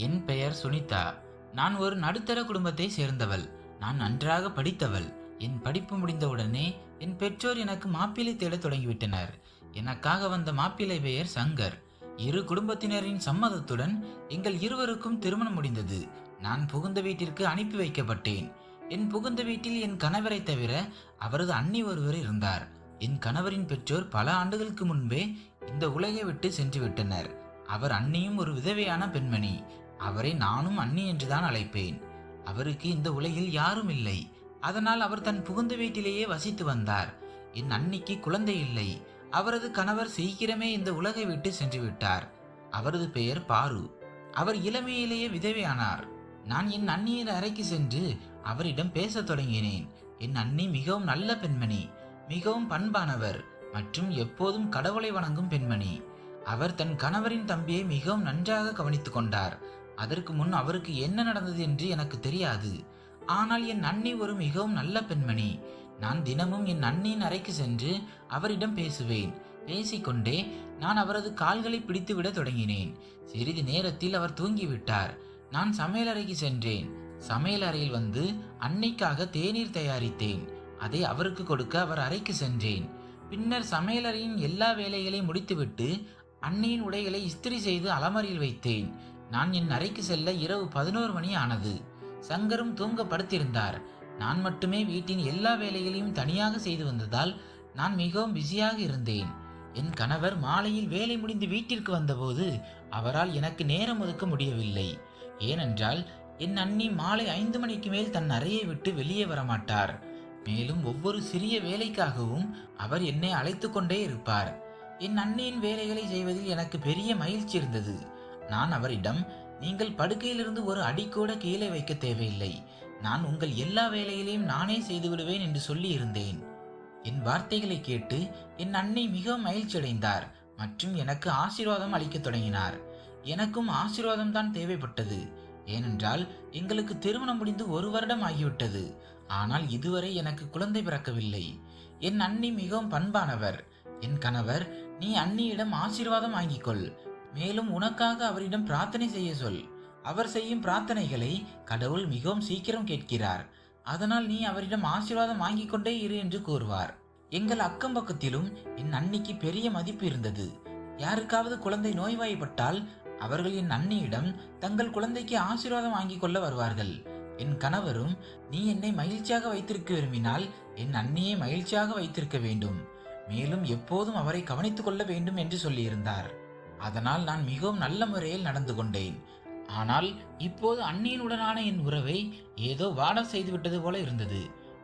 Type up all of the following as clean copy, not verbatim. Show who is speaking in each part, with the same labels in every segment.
Speaker 1: என் பெயர் சுனிதா. நான் ஒரு நடுத்தர குடும்பத்தை சேர்ந்தவள். நான் நன்றாக படித்தவள். என் படிப்பு முடிந்தவுடனே என் பெற்றோர் எனக்கு மாப்பிள்ளை தேடத் தொடங்கிவிட்டனர். எனக்காக வந்த மாப்பிள்ளை பெயர் சங்கர். இரு குடும்பத்தினரின் சம்மதத்துடன் எங்கள் இருவருக்கும் திருமணம் முடிந்தது. நான் புகுந்த வீட்டிற்கு அனுப்பி வைக்கப்பட்டேன். என் புகுந்த வீட்டில் என் கணவரை தவிர அவரது அண்ணி ஒருவர் இருந்தார். என் கணவரின் பெற்றோர் பல ஆண்டுகளுக்கு முன்பே இந்த உலகை விட்டு சென்று விட்டனர். அவர் அண்ணியும் ஒரு விதவையான பெண்மணி. அவரை நானும் அண்ணி என்றுதான் அழைப்பேன். அவருக்கு இந்த உலகில் யாரும் இல்லை. அதனால் அவர் தன் புகுந்த வீட்டிலேயே வசித்து வந்தார். என் அண்ணிக்கு குழந்தை இல்லை. அவரது கணவர் சீக்கிரமே இந்த உலகை விட்டு சென்று விட்டார். அவரது பெயர் பாரு. அவர் இளமையிலேயே விதவையானார். நான் என் அண்ணியின் அறைக்கு சென்று அவரிடம் பேசத் தொடங்கினேன். என் அண்ணி மிகவும் நல்ல பெண்மணி, மிகவும் பண்பானவர் மற்றும் எப்போதும் கடவுளை வணங்கும் பெண்மணி. அவர் தன் கணவரின் தம்பியை மிகவும் நன்றாக கவனித்துக் கொண்டார். அதற்கு முன் அவருக்கு என்ன நடந்தது என்று எனக்கு தெரியாது. ஆனால் என் அண்ணி ஒரு மிகவும் நல்ல பெண்மணி. நான் தினமும் என் அண்ணியின் அறைக்கு சென்று அவரிடம் பேசுவேன். பேசிக்கொண்டே நான் அவரது கால்களை பிடித்துவிட தொடங்கினேன். சிறிது நேரத்தில் அவர் தூங்கிவிட்டார். நான் சமையலறைக்கு சென்றேன். சமையல் அறையில் வந்து அன்னைக்காக தேநீர் தயாரித்தேன். அதை அவருக்கு கொடுக்க அவர் அறைக்கு சென்றேன். பின்னர் சமையலறையின் எல்லா வேலைகளையும் முடித்துவிட்டு அன்னியின் உடைகளை இஸ்திரி செய்து அலமாரியில் வைத்தேன். நான் என் அறைக்கு செல்ல இரவு 11 மணி ஆனது. சங்கரும் தூங்க படுத்திருந்தார். நான் மட்டுமே வீட்டின் எல்லா வேலைகளையும் தனியாக செய்து வந்ததால் நான் மிகவும் பிஸியாக இருந்தேன். என் கணவர் மாலையில் வேலை முடிந்து வீட்டிற்கு வந்தபோது அவரால் எனக்கு நேரம் ஒதுக்க முடியவில்லை. ஏனென்றால் என் அண்ணி மாலை 5 மணிக்கு மேல் தன் அறையை விட்டு வெளியே வரமாட்டார். மேலும் ஒவ்வொரு சிறிய வேலைக்காகவும் அவர் என்னை அழைத்து கொண்டே இருப்பார். என் அண்ணியின் வேலைகளை செய்வதில் எனக்கு பெரிய மகிழ்ச்சி இருந்தது. நான் அவரிடம், நீங்கள் படுக்கையிலிருந்து ஒரு அடி கூட கீழே வைக்க தேவையில்லை, நான் உங்கள் எல்லா வேலைகளையும் நானே செய்து விடுவேன் என்று சொல்லி இருந்தேன். என் வார்த்தைகளை கேட்டு என் அண்ணி மிகவும் மகிழ்ச்சி அடைந்தார் மற்றும் எனக்கு ஆசீர்வாதம் அளிக்க தொடங்கினார். எனக்கும் ஆசீர்வாதம் தான் தேவைப்பட்டது. ஏனென்றால் எங்களுக்கு திருமணம் முடிந்து 1 வருடம் ஆகிவிட்டது. ஆனால் இதுவரை எனக்கு குழந்தை பிறக்கவில்லை. என் அண்ணி மிகவும் பண்பானவர். என் கணவர், நீ அண்ணியிடம் ஆசீர்வாதம் வாங்கிக்கொள், மேலும் உனக்காக அவரிடம் பிரார்த்தனை செய்ய சொல். அவர் செய்யும் பிரார்த்தனைகளை கடவுள் மிகவும் சீக்கிரம் கேட்கிறார். அதனால் நீ அவரிடம் ஆசீர்வாதம் வாங்கிக் கொண்டே இரு என்று கூறுவார். எங்கள் அக்கம் பக்கத்திலும் என் அண்ணிக்கு பெரிய மதிப்பு இருந்தது. யாருக்காவது குழந்தை நோய்வாய்ப்பட்டால் அவர்கள் என் அண்ணியிடம் தங்கள் குழந்தைக்கு ஆசீர்வாதம் வாங்கிக் கொள்ள வருவார்கள். என் கணவரும், நீ என்னை மகிழ்ச்சியாக வைத்திருக்க விரும்பினால் என் அண்ணியை மகிழ்ச்சியாக வைத்திருக்க வேண்டும், மேலும் எப்போதும் அவரை கவனித்துக் கொள்ள வேண்டும் என்று சொல்லியிருந்தார். அதனால் நான் மிகவும் நல்ல முறையில் நடந்து கொண்டேன். ஆனால் இப்போது அண்ணியினுடனான என் உறவை ஏதோ வாடம் செய்துவிட்டது போல இருந்தது.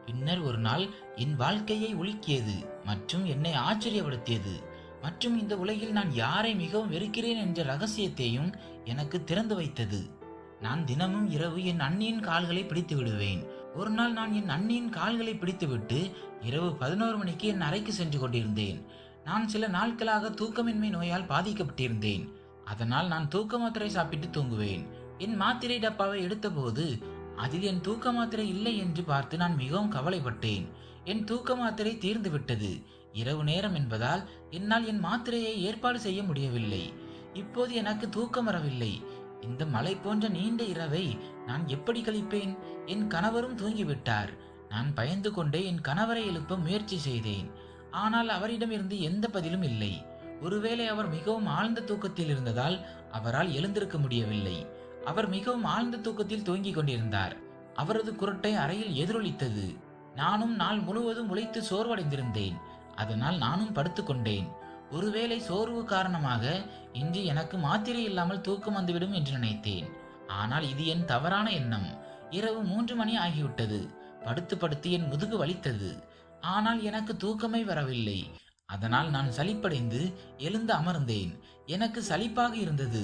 Speaker 1: பின்னர் ஒரு நாள் என் வாழ்க்கையை உலுக்கியது மற்றும் என்னை ஆச்சரியப்படுத்தியது மற்றும் இந்த உலகில் நான் யாரை மிகவும் வெறுக்கிறேன் என்ற ரகசியத்தையும் எனக்கு திறந்து வைத்தது. நான் தினமும் இரவு என் அண்ணியின் கால்களை பிடித்து விடுவேன். ஒரு நாள் நான் என் அண்ணியின் கால்களை பிடித்துவிட்டு இரவு 11 மணிக்கு என் அறைக்கு சென்று கொண்டிருந்தேன். நான் சில நாட்களாக தூக்கமின்மை நோயால் பாதிக்கப்பட்டிருந்தேன். அதனால் நான் தூக்க மாத்திரை சாப்பிட்டு தூங்குவேன். என் மாத்திரை டப்பாவை எடுத்தபோது அதில் என் தூக்க மாத்திரை இல்லை என்று பார்த்து நான் மிகவும் கவலைப்பட்டேன். என் தூக்க மாத்திரை தீர்ந்து விட்டது. இரவு நேரம் என்பதால் என்னால் என் மாத்திரையை ஏற்பாடு செய்ய முடியவில்லை. இப்போது எனக்கு தூக்கம் வரவில்லை. இந்த மலை போன்ற நீண்ட இரவை நான் எப்படி கழிப்பேன்? என் கணவரும் தூங்கிவிட்டார். நான் பயந்து கொண்டே என் கணவரை எழுப்ப முயற்சி செய்தேன். ஆனால் அவரிடமிருந்து எந்த பதிலும் இல்லை. ஒருவேளை அவர் மிகவும் ஆழ்ந்த தூக்கத்தில் இருந்ததால் அவரால் எழுந்திருக்க முடியவில்லை. அவர் மிகவும் ஆழ்ந்த தூக்கத்தில் தூங்கிக் கொண்டிருந்தார். அவரது குரட்டை அறையில் எதிரொலித்தது. நானும் நாள் முழுவதும் உழைத்து சோர்வடைந்திருந்தேன். அதனால் நானும் படுத்துக்கொண்டேன். ஒருவேளை சோர்வு காரணமாக இன்று எனக்கு மாத்திரை இல்லாமல் தூக்கம் வந்துவிடும் என்று நினைத்தேன். ஆனால் இது என் தவறான எண்ணம். இரவு 3 மணி ஆகிவிட்டது. படுத்து படுத்து என் முதுகு வலித்தது. ஆனால் எனக்கு தூக்கமே வரவில்லை. அதனால் நான் சலிப்படைந்து எழுந்து அமர்ந்தேன். எனக்கு சலிப்பாக இருந்தது.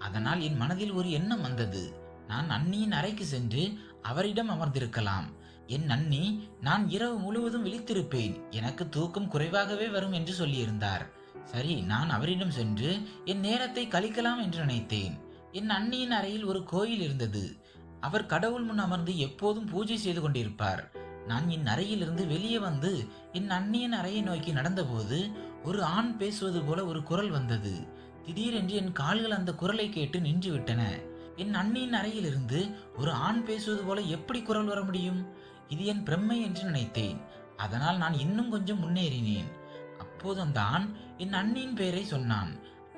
Speaker 1: அதனால் என் மனதில் ஒரு எண்ணம் வந்தது. நான் அண்ணியின் அறைக்கு சென்று அவரிடம் அமர்ந்திருக்கலாம். என் அண்ணி, நான் இரவு முழுவதும் விழித்திருப்பேன், எனக்கு தூக்கம் குறைவாகவே வரும் என்று சொல்லியிருந்தார். சரி, நான் அவரிடம் சென்று என் நேரத்தை கழிக்கலாம் என்று நினைத்தேன். என் அண்ணியின் அறையில் ஒரு கோயில் இருந்தது. அவர் கடவுள் முன் அமர்ந்து எப்போதும் பூஜை செய்து கொண்டிருப்பார். நான் என் அறையிலிருந்து வெளியே வந்து என் அண்ணியின் அறையை நோக்கி நடந்தபோது ஒரு ஆண் பேசுவது போல ஒரு குரல் வந்தது. திடீரென்று என் கால்கள் அந்த குரலை கேட்டு நின்று விட்டன. என் அண்ணியின் அறையிலிருந்து ஒரு ஆண் பேசுவது போல எப்படி குரல் வர முடியும்? இது என் பிரம்மை என்று நினைத்தேன். அதனால் நான் இன்னும் கொஞ்சம் முன்னேறினேன். அப்போது அந்த ஆண் என் அண்ணியின் பெயரை சொன்னான்.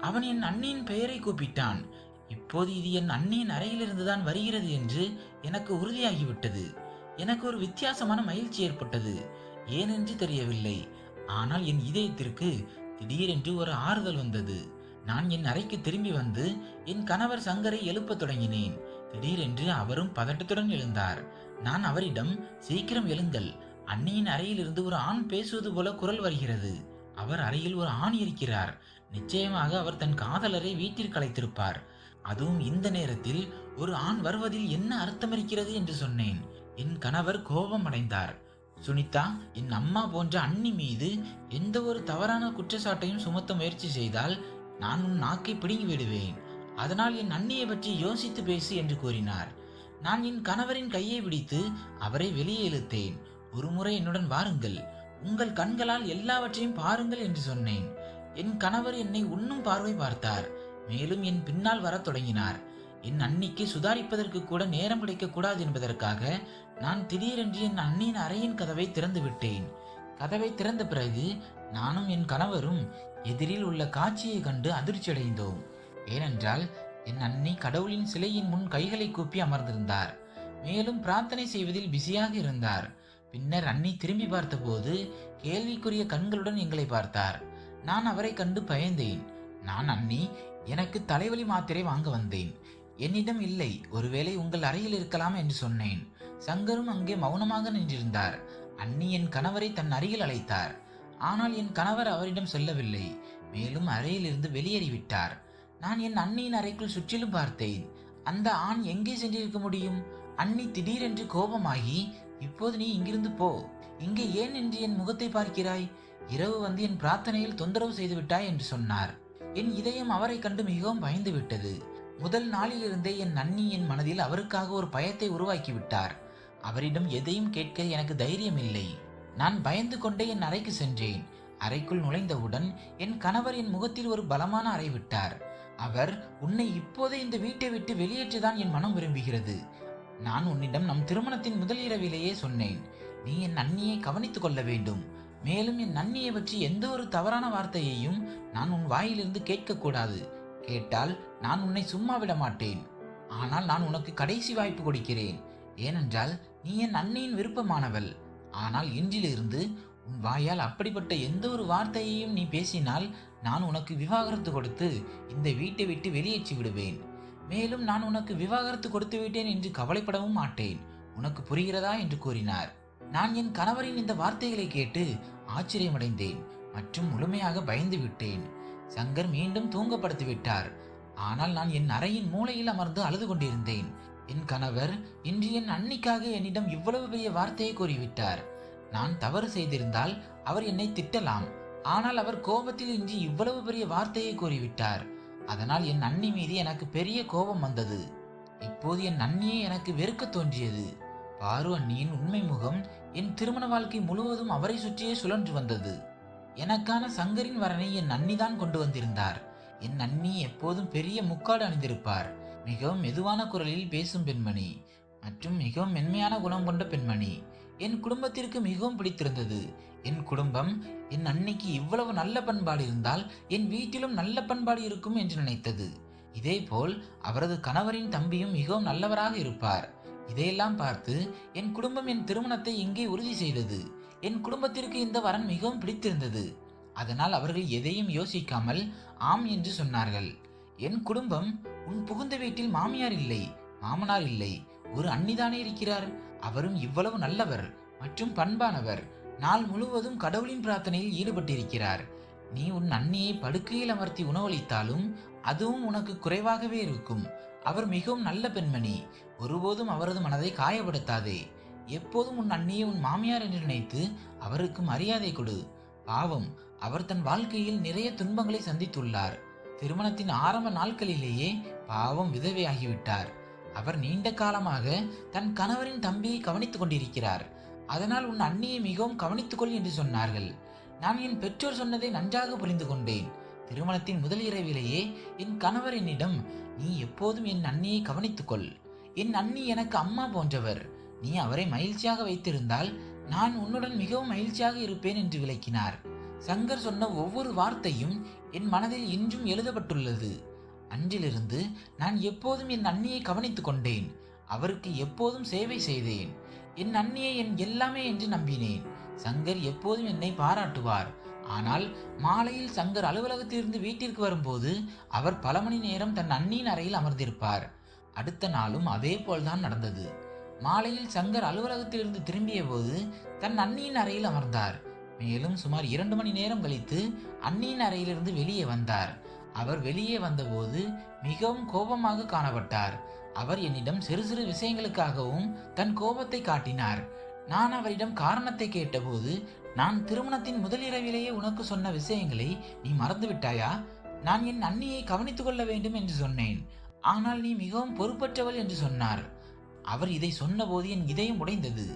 Speaker 1: அவன் என் அண்ணியின் பெயரை கூப்பிட்டான். இப்போது இது என் அண்ணியின் அறையிலிருந்துதான் வருகிறது என்று எனக்கு உறுதியாகிவிட்டது. எனக்கு ஒரு வித்தியாசமான மகிழ்ச்சி ஏற்பட்டது. ஏனென்று தெரியவில்லை. ஆனால் என் இதயத்திற்கு திடீரென்று ஒரு ஆறுதல் வந்தது. நான் என் அறைக்கு திரும்பி வந்து என் கணவர் சங்கரை எழுப்பத் தொடங்கினேன். திடீரென்று அவரும் பதட்டத்துடன் எழுந்தார். நான் அவரிடம், சீக்கிரம் எழுங்கள், அண்ணியின் அறையிலிருந்து ஒரு ஆண் பேசுவது போல குரல் வருகிறது. அவர் அறையில் ஒரு ஆண் இருக்கிறார். நிச்சயமாக அவர் தன் காதலரை வீட்டிற்கு அழைத்திருப்பார். அதுவும் இந்த நேரத்தில் ஒரு ஆண் வருவதில் என்ன அர்த்தம் இருக்கிறது என்று சொன்னேன். என் கணவர் கோபம் அடைந்தார். சுனிதா, என் அம்மா போன்ற அண்ணி மீது எந்த ஒரு தவறான குற்றச்சாட்டையும் சுமத்த முயற்சி செய்தால் நான் உன் நாக்கை பிடுங்கி விடுவேன். அதனால் என் அண்ணியை பற்றி யோசித்து பேசு என்று கூறினார். நான் என் கணவரின் கையை பிடித்து அவரை வெளியே இழுத்தேன். ஒரு முறை என்னுடன் வாருங்கள், உங்கள் கண்களால் எல்லாவற்றையும் பாருங்கள் என்று சொன்னேன். என் கணவர் என்னை உண்ணும் பார்வை பார்த்தார். மேலும் என் பின்னால் வரத் தொடங்கினார். என் அண்ணிக்கு சுதாரிப்பதற்கு கூட நேரம் கிடைக்க கூடாது என்பதற்காக நான் திடீரென்று என் அண்ணியின் அறையின் கதவை திறந்து விட்டேன். கதவை திறந்த பிறகு நானும் என் கணவரும் எதிரில் உள்ள காட்சியை கண்டு அதிர்ச்சியடைந்தோம். ஏனென்றால் என் அண்ணி கடவுளின் சிலையின் முன் கைகளை கூப்பி அமர்ந்திருந்தார். மேலும் பிரார்த்தனை செய்வதில் பிஸியாக இருந்தார். பின்னர் அண்ணி திரும்பி பார்த்தபோது கேள்விக்குரிய கண்களுடன் எங்களை பார்த்தார். நான் அவரை கண்டு பயந்தேன். நான், அண்ணி, எனக்கு தலைவலி மாத்திரை வாங்க வந்தேன். என்னிடம் இல்லை, ஒருவேளை உங்கள் அறையில் இருக்கலாம் என்று சொன்னேன். சங்கரும் அங்கே மௌனமாக நின்றிருந்தார். அண்ணி என் கணவரை தன் அருகில் அழைத்தார். ஆனால் என் கணவர் அவரிடம் செல்லவில்லை. மேலும் அறையிலிருந்து வெளியேறிவிட்டார். நான் என் அண்ணியின் அறைக்குள் சுற்றிலும் பார்த்தேன். அந்த ஆண் எங்கே சென்றிருக்க முடியும்? அண்ணி திடீரென்று கோபமாகி, இப்போது நீ இங்கிருந்து போ, இங்கே ஏன் என்று என் முகத்தை பார்க்கிறாய்? இரவு வந்து என் பிரார்த்தனையில் தொந்தரவு செய்து விட்டாய் என்று சொன்னார். என் இதயம் அவரை கண்டு மிகவும் பயந்து விட்டது. முதல் நாளிலிருந்தே என் அண்ணி என் மனதில் அவருக்காக ஒரு பயத்தை உருவாக்கி விட்டார். அவரிடம் எதையும் கேட்க எனக்கு தைரியம் இல்லை. நான் பயந்து கொண்டே என் அறைக்கு சென்றேன். அறைக்குள் நுழைந்தவுடன் என் கணவர் என் முகத்தில் ஒரு பலமான அறை விட்டார். அவர், உன்னை இப்போதே இந்த வீட்டை விட்டு வெளியேற்றதான் என் மனம் விரும்புகிறது. நான் உன்னிடம் நம் திருமணத்தின் முதல் இரவிலேயே சொன்னேன். நீ என் அண்ணியை கவனித்துக் கொள்ள வேண்டும். மேலும் என் அண்ணியை பற்றி எந்த ஒரு தவறான வார்த்தையையும் நான் உன் வாயிலிருந்து கேட்கக்கூடாது. கேட்டால் நான் உன்னை சும்மா விட மாட்டேன். ஆனால் நான் உனக்கு கடைசி வாய்ப்பு கொடுக்கிறேன். ஏனென்றால் நீ என் அண்ணியின் விருப்பமானவள். ஆனால் இன்றிலிருந்து உன் வாயால் அப்படிப்பட்ட எந்த ஒரு வார்த்தையையும் நீ பேசினால் நான் உனக்கு விவாகரத்து கொடுத்து இந்த வீட்டை விட்டு வெளியேற்றி விடுவேன். மேலும் நான் உனக்கு விவாகரத்து கொடுத்து விட்டேன் என்று கவலைப்படவும் மாட்டேன். உனக்கு புரிகிறதா என்று கூறினார். நான் என் கணவரின் இந்த வார்த்தைகளை கேட்டு ஆச்சரியமடைந்தேன் மற்றும் முழுமையாக பயந்து விட்டேன். சங்கர் மீண்டும் தூங்கப்படுத்தி விட்டார். ஆனால் நான் என் அறையின் மூலையில் அமர்ந்து அழுது கொண்டிருந்தேன். என் கணவர் இன்று என் அண்ணிக்காக என்னிடம் இவ்வளவு பெரிய வார்த்தையை கூறிவிட்டார். நான் தவறு செய்திருந்தால் அவர் என்னை திட்டலாம். ஆனால் அவர் கோபத்தில் இன்று இவ்வளவு பெரிய வார்த்தையை கூறிவிட்டார். அதனால் என் அண்ணி மீது எனக்கு பெரிய கோபம் வந்தது. இப்போது என் அண்ணியை எனக்கு வெறுக்க தோன்றியது. பாரு அண்ணியின் உண்மை முகம் என் திருமண வாழ்க்கை முழுவதும் அவரை சுற்றியே சுழன்று வந்தது. எனக்கான சங்கரின் வரனை என் அண்ணிதான் கொண்டு வந்திருந்தார். என் அண்ணி எப்போதும் பெரிய முக்காடு அணிந்திருப்பார். மிகவும் மெதுவான குரலில் பேசும் பெண்மணி மற்றும் மிகவும் மென்மையான குணம் கொண்ட பெண்மணி. என் குடும்பத்திற்கு மிகவும் பிடித்திருந்தது. என் குடும்பம் என் அன்னைக்கு இவ்வளவு நல்ல பண்பாடு இருந்தால் என் வீட்டிலும் நல்ல பண்பாடு இருக்கும் என்று நினைத்தது. இதேபோல் அவரது கணவரின் தம்பியும் மிகவும் நல்லவராக இருப்பார். இதையெல்லாம் பார்த்து என் குடும்பம் என் திருமணத்தை இங்கே உறுதி செய்தது. என் குடும்பத்திற்கு இந்த வரன் மிகவும் பிடித்திருந்தது. அதனால் அவர்கள் எதையும் யோசிக்காமல் ஆம் என்று சொன்னார்கள். என் குடும்பம், உன் புகுந்த வீட்டில் மாமியார் இல்லை, மாமனார் இல்லை, ஒரு அண்ணிதானே இருக்கிறார். அவரும் இவ்வளவு நல்லவர் மற்றும் பண்பானவர். நாள் முழுவதும் கடவுளின் பிரார்த்தனையில் ஈடுபட்டிருக்கிறார். நீ உன் அண்ணியை படுக்கையில் அமர்த்தி உணவளித்தாலும் அதுவும் உனக்கு குறைவாகவே இருக்கும். அவர் மிகவும் நல்ல பெண்மணி. ஒருபோதும் அவரது மனதை காயப்படுத்தாதே. எப்போதும் உன் அண்ணியை உன் மாமியார் என்று நினைத்து அவருக்கு மரியாதை கொடு. பாவம், அவர் தன் வாழ்க்கையில் நிறைய துன்பங்களை சந்தித்துள்ளார். திருமணத்தின் ஆரம்ப நாட்களிலேயே பாவம் விதவையாகிவிட்டார். அவர் நீண்ட காலமாக தன் கணவரின் தம்பியை கவனித்துக் கொண்டிருக்கிறார். அதனால் உன் அண்ணியை மிகவும் கவனித்துக்கொள் என்று சொன்னார்கள். நான் என் பெற்றோர் சொன்னதை நன்றாக புரிந்து கொண்டேன். திருமணத்தின் முதல் இரவிலேயே என் கணவர் என்னிடம், நீ எப்போதும் என் அண்ணியை கவனித்துக்கொள். என் அண்ணி எனக்கு அம்மா போன்றவர். நீ அவரை மகிழ்ச்சியாக வைத்திருந்தால் நான் உன்னுடன் மிகவும் மகிழ்ச்சியாக இருப்பேன் என்று விளக்கினார். சங்கர் சொன்ன ஒவ்வொரு வார்த்தையும் என் மனதில் இன்றும் எழுதப்பட்டுள்ளது. அன்றிலிருந்து நான் எப்போதும் என் அண்ணியை கவனித்துக் கொண்டேன். அவருக்கு எப்போதும் சேவை செய்தேன். என் அண்ணியை என் எல்லாமே என்று நம்பினேன். சங்கர் எப்போதும் என்னை பாராட்டுவார். ஆனால் மாலையில் சங்கர் அலுவலகத்திலிருந்து வீட்டிற்கு வரும்போது அவர் பல மணி நேரம் தன் அண்ணியின் அறையில் அமர்ந்திருப்பார். அடுத்த நாளும் அதே போல்தான் நடந்தது. மாலையில் சங்கர் அலுவலகத்திலிருந்து திரும்பிய போது தன் அண்ணியின் அறையில் அமர்ந்தார். மேலும் சுமார் 2 மணி நேரம் கழித்து அண்ணியின் அறையிலிருந்து வெளியே வந்தார். அவர் வெளியே வந்தபோது மிகவும் கோபமாக காணப்பட்டார். அவர் என்னிடம் சிறு சிறு விஷயங்களுக்காகவும் தன் கோபத்தை காட்டினார். நான் அவரிடம் காரணத்தை கேட்டபோது, நான் திருமணத்தின் முதல் இரவிலேயே உனக்கு சொன்ன விஷயங்களை நீ மறந்துவிட்டாயா? நான் என் அண்ணியை கவனித்துக் கொள்ள வேண்டும் என்று சொன்னேன். ஆனால் நீ மிகவும் பொறுப்பற்றவள் என்று சொன்னார். அவர் இதை சொன்னபோது என் இதயம் உடைந்தது.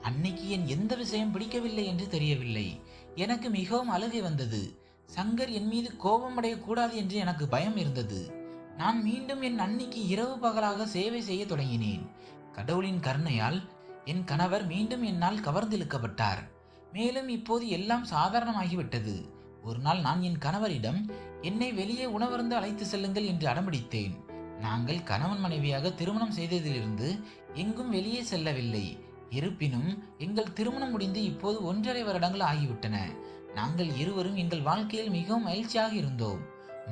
Speaker 1: அன்னைக்கு என் எந்த விஷயம் பிடிக்கவில்லை என்று தெரியவில்லை. எனக்கு மிகவும் அழுகை வந்தது. சங்கர் என் மீது கோபம் அடையக்கூடாது என்று எனக்கு பயம் இருந்தது. நான் மீண்டும் என் அன்னிக்கு இரவு பகலாக சேவை செய்ய தொடங்கினேன். கடவுளின் கருணையால் என் கணவர் மீண்டும் என்னால் கவர்ந்திழுக்கப்பட்டார். மேலும் இப்போது எல்லாம் சாதாரணமாகிவிட்டது. ஒரு நாள் நான் என் கணவரிடம், என்னை வெளியே உணவருந்து அழைத்து செல்லுங்கள் என்று அடம்பிடித்தேன். நாங்கள் கணவன் மனைவியாக திருமணம் செய்ததிலிருந்து எங்கும் வெளியே செல்லவில்லை. இருப்பினும் எங்கள் திருமணம் முடிந்து இப்போது 1.5 வருடங்கள் ஆகிவிட்டன. நாங்கள் இருவரும் எங்கள் வாழ்க்கையில் மிகவும் மகிழ்ச்சியாக இருந்தோம்.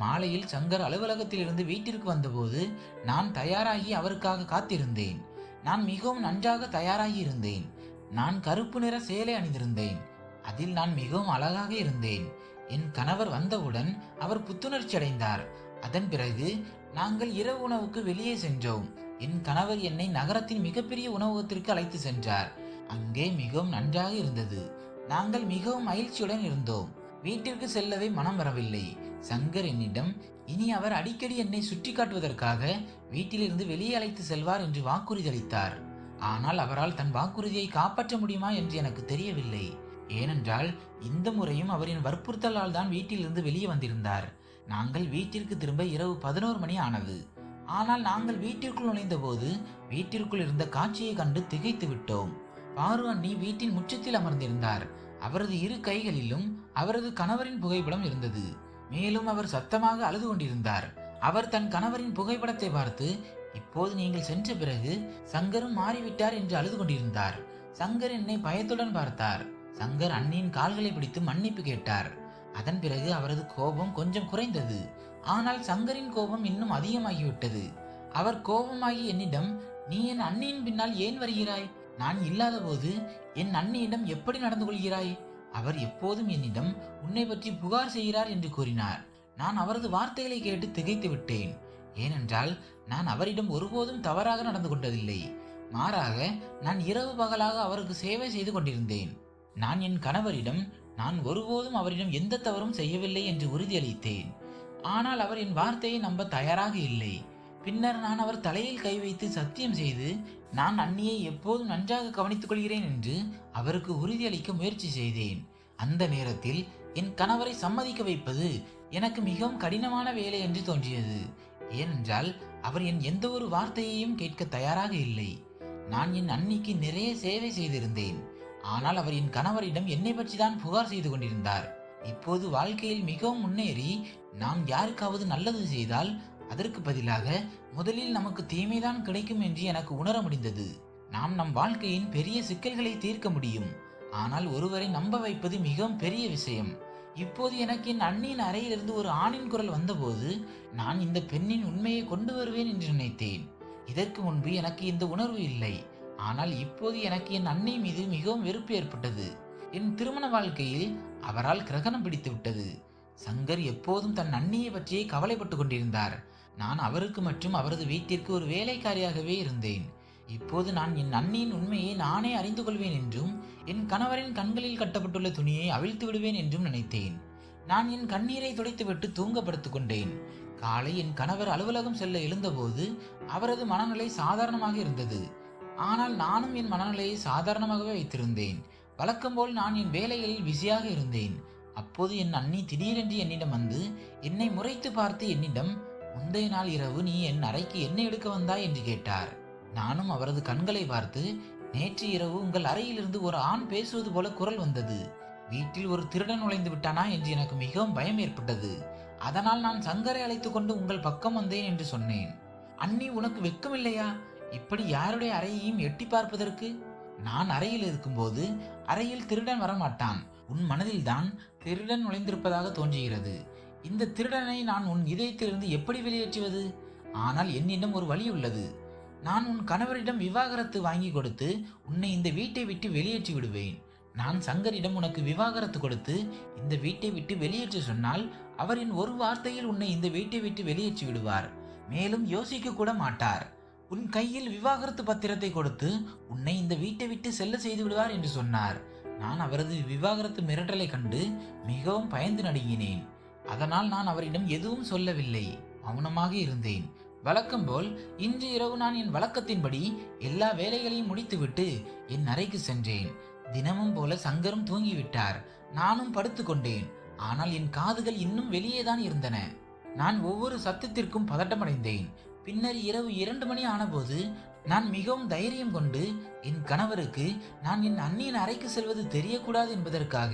Speaker 1: மாலையில் சங்கர் அலுவலகத்திலிருந்து வீட்டிற்கு வந்தபோது நான் தயாராகி அவருக்காக காத்திருந்தேன். நான் மிகவும் நன்றாக தயாராகி இருந்தேன். நான் கருப்பு நிற சேலை அணிந்திருந்தேன். அதில் நான் மிகவும் அழகாக இருந்தேன். என் கணவர் வந்தவுடன் அவர் புத்துணர்ச்சி அடைந்தார். அதன் பிறகு நாங்கள் இரவு உணவுக்கு வெளியே சென்றோம். என் கணவர் என்னை நகரத்தின் மிகப்பெரிய உணவகத்திற்கு அழைத்து சென்றார். அங்கே மிகவும் நன்றாக இருந்தது. நாங்கள் மிகவும் மகிழ்ச்சியுடன் இருந்தோம். வீட்டிற்கு செல்லவே மனம் வரவில்லை. சங்கர் என்னிடம், இனி அவர் அடிக்கடி என்னை சுட்டி காட்டுவதற்காக வீட்டிலிருந்து வெளியே அழைத்து செல்வார் என்று வாக்குறுதி அளித்தார். ஆனால் அவரால் தன் வாக்குறுதியை காப்பாற்ற முடியுமா என்று எனக்கு தெரியவில்லை. ஏனென்றால் இந்த முறையும் அவரின் வற்புறுத்தலால் தான் வீட்டிலிருந்து வெளியே வந்திருந்தார். நாங்கள் வீட்டிற்கு திரும்ப இரவு 11 மணி ஆனது. ஆனால் நாங்கள் வீட்டிற்குள் நுழைந்த போது வீட்டிற்குள் இருந்த காட்சியை கண்டு திகைத்து விட்டோம். பாரு அண்ணி வீட்டின் முற்றத்தில் அமர்ந்திருந்தார். அவரது இரு கைகளிலும் அவரது கணவரின் புகைப்படம் இருந்தது. மேலும் அவர் சத்தமாக அழுது கொண்டிருந்தார். அவர் தன் கணவரின் புகைப்படத்தை பார்த்து, இப்போது நீங்கள் சென்ற பிறகு சங்கரும் மாறிவிட்டார் என்று அழுது கொண்டிருந்தார். சங்கர் என்னை பயத்துடன் பார்த்தார். சங்கர் அண்ணியின் கால்களை பிடித்து மன்னிப்பு கேட்டார். அதன் பிறகு அவரது கோபம் கொஞ்சம் குறைந்தது. ஆனால் சங்கரின் கோபம் இன்னும் அதிகமாகிவிட்டது. அவர் கோபமாகி என்னிடம், நீ என் அண்ணியின் பின்னால் ஏன் வருகிறாய்? நான் இல்லாத போது என் அண்ணியிடம் எப்படி நடந்து கொள்கிறாய்? அவர் எப்போதும் என்னிடம் உன்னை பற்றி புகார் செய்கிறார் என்று கூறினார். நான் அவரது வார்த்தைகளை கேட்டு திகைத்து விட்டேன். ஏனென்றால் நான் அவரிடம் ஒருபோதும் தவறாக நடந்து கொண்டதில்லை. மாறாக நான் இரவு பகலாக அவருக்கு சேவை செய்து கொண்டிருந்தேன். நான் என் கணவரிடம், நான் ஒருபோதும் அவரிடம் எந்த தவறும் செய்யவில்லை என்று உறுதியளித்தேன். ஆனால் அவர் என் வார்த்தையை நம்ப தயாராக இல்லை. பின்னர் நான் அவர் தலையில் கை வைத்து சத்தியம் செய்து, நான் அண்ணியை எப்போதும் நன்றாக கவனித்துக் கொள்கிறேன் என்று அவருக்கு உறுதியளிக்க முயற்சி செய்தேன். அந்த நேரத்தில் என் கணவரை சம்மதிக்க வைப்பது எனக்கு மிகவும் கடினமான வேலை என்று தோன்றியது. ஏனென்றால் அவர் என் எந்த ஒரு வார்த்தையையும் கேட்க தயாராக இல்லை. நான் என் அண்ணிக்கு நிறைய சேவை செய்திருந்தேன். ஆனால் அவர் என் கணவரிடம் என்னை பற்றி தான் புகார் செய்து கொண்டிருந்தார். இப்போது வாழ்க்கையில் மிகவும் முன்னேறி நாம் யாருக்காவது நல்லது செய்தால் அதற்கு பதிலாக முதலில் நமக்கு தீமைதான் கிடைக்கும் என்று எனக்கு உணர முடிந்தது. நாம் நம் வாழ்க்கையின் பெரிய சிக்கல்களை தீர்க்க முடியும். ஆனால் ஒருவரை நம்ப வைப்பது மிகவும் பெரிய விஷயம். இப்போது எனக்கு என் அண்ணியின் அறையிலிருந்து ஒரு ஆணின் குரல் வந்தபோது நான் இந்த பெண்ணின் உண்மையை கொண்டு வருவேன் என்று நினைத்தேன். இதற்கு முன்பு எனக்கு இந்த உணர்வு இல்லை. ஆனால் இப்போது எனக்கு என் அண்ணி மீது மிகவும் வெறுப்பு ஏற்பட்டது. என் திருமண வாழ்க்கையில் அவரால் கிரகணம் பிடித்து விட்டது. சங்கர் எப்போதும் தன் அண்ணியை பற்றியே கவலைப்பட்டு கொண்டிருந்தார். நான் அவருக்கு மற்றும் அவரது வீட்டிற்கு ஒரு வேலைக்காரியாகவே இருந்தேன். இப்போது நான் என் அண்ணியின் உண்மையை நானே அறிந்து கொள்வேன் என்றும் என் கணவரின் கண்களில் கட்டப்பட்டுள்ள துணியை அவிழ்த்து விடுவேன் என்றும் நினைத்தேன். நான் என் கண்ணீரை துடைத்துவிட்டு தூங்கப்படுத்திக் கொண்டேன். காலை என் கணவர் அலுவலகம் செல்ல எழுந்தபோது அவரது மனநிலை சாதாரணமாக இருந்தது. ஆனால் நானும் என் மனநிலையை சாதாரணமாகவே வைத்திருந்தேன். வழக்கம் போல் நான் என் வேலைகளில் பிஸியாக இருந்தேன். அப்போது என் அண்ணி திடீரென்று என்னிடம் வந்து என்னை முறைத்து பார்த்து என்னிடம், முந்தைய நாள் இரவு நீ என் அறைக்கு என்ன எடுக்க வந்தாய் என்று கேட்டார். நானும் அவரது கண்களை பார்த்து, நேற்று இரவு உங்கள் அறையிலிருந்து ஒரு ஆண் பேசுவது போல குரல் வந்தது. வீட்டில் ஒரு திருடன் நுழைந்து விட்டானா என்று எனக்கு மிகவும் பயம் ஏற்பட்டது. அதனால் நான் சங்கரை அழைத்துக் கொண்டு உங்கள் பக்கம் வந்தேன் என்று சொன்னேன். அண்ணி, உனக்கு வெட்கமில்லையா இப்படி யாருடைய அறையையும் எட்டி பார்ப்பதற்கு? நான் அறையில் இருக்கும்போது அறையில் திருடன் வரமாட்டான். உன் மனதில்தான் திருடன் நுழைந்திருப்பதாக தோன்றுகிறது. இந்த திருடனை நான் உன் இதயத்திலிருந்து எப்படி வெளியேற்றுவது? ஆனால் என்னிடம் ஒரு வழி உள்ளது. நான் உன் கணவரிடம் விவாகரத்து வாங்கி கொடுத்து உன்னை இந்த வீட்டை விட்டு வெளியேற்றி விடுவேன். நான் சங்கரிடம் உனக்கு விவாகரத்து கொடுத்து இந்த வீட்டை விட்டு வெளியேற்ற சொன்னால் அவரின் ஒரு வார்த்தையில் உன்னை இந்த வீட்டை விட்டு வெளியேற்றி விடுவார். மேலும் யோசிக்க கூட மாட்டார். உன் கையில் விவாகரத்து பத்திரத்தை கொடுத்து உன்னை இந்த வீட்டை விட்டு செல்ல செய்து விடுவார் என்று சொன்னார். நான் அவரது விவாகரத்து மிரட்டலை கண்டு மிகவும் பயந்து நடுங்கினேன். அதனால் நான் அவரிடம் எதுவும் சொல்லவில்லை, மௌனமாக இருந்தேன். வழக்கம் போல் இன்று இரவு நான் என் வழக்கத்தின்படி எல்லா வேலைகளையும் முடித்துவிட்டு என் அறைக்கு சென்றேன். தினமும் போல சங்கரும் தூங்கிவிட்டார். நானும் படுத்துக்கொண்டேன். ஆனால் என் காதுகள் இன்னும் வெளியேதான் இருந்தன. நான் ஒவ்வொரு சத்தத்திற்கும் பதட்டமடைந்தேன். பின்னர் இரவு 2 மணி ஆனபோது நான் மிகவும் தைரியம் கொண்டு என் கணவருக்கு நான் என் அண்ணியின் அறைக்கு செல்வது தெரியக்கூடாது என்பதற்காக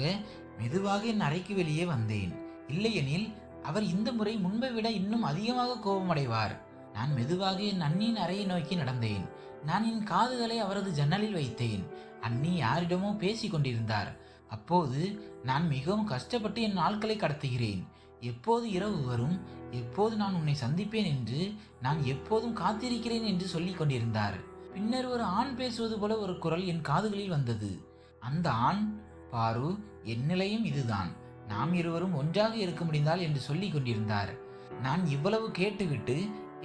Speaker 1: மெதுவாக என் அறைக்கு வெளியே வந்தேன். இல்லையெனில் அவர் இந்த முறை முன்பை விட இன்னும் அதிகமாக கோபமடைவார். நான் மெதுவாக என் அண்ணியின் அறையை நோக்கி நடந்தேன். நான் என் காதுகளை அவரது ஜன்னலில் வைத்தேன். அண்ணி யாரிடமோ பேசி கொண்டிருந்தார். அப்போது நான் மிகவும் கஷ்டப்பட்டு என் நாட்களை கடத்துகிறேன். எப்போது இரவு வரும், எப்போது நான் உன்னை சந்திப்பேன் என்று நான் எப்போதும் காத்திருக்கிறேன் என்று சொல்லிக் கொண்டிருந்தார். பின்னர் ஒரு ஆண் பேசுவது போல ஒரு குரல் என் காதுகளில் வந்தது. அந்த ஆண், பாரு, என் நிலையும் இதுதான், நாம் இருவரும் ஒன்றாக இருக்க முடிந்தால் என்று சொல்லிக் கொண்டிருந்தார். நான் இவ்வளவு கேட்டுவிட்டு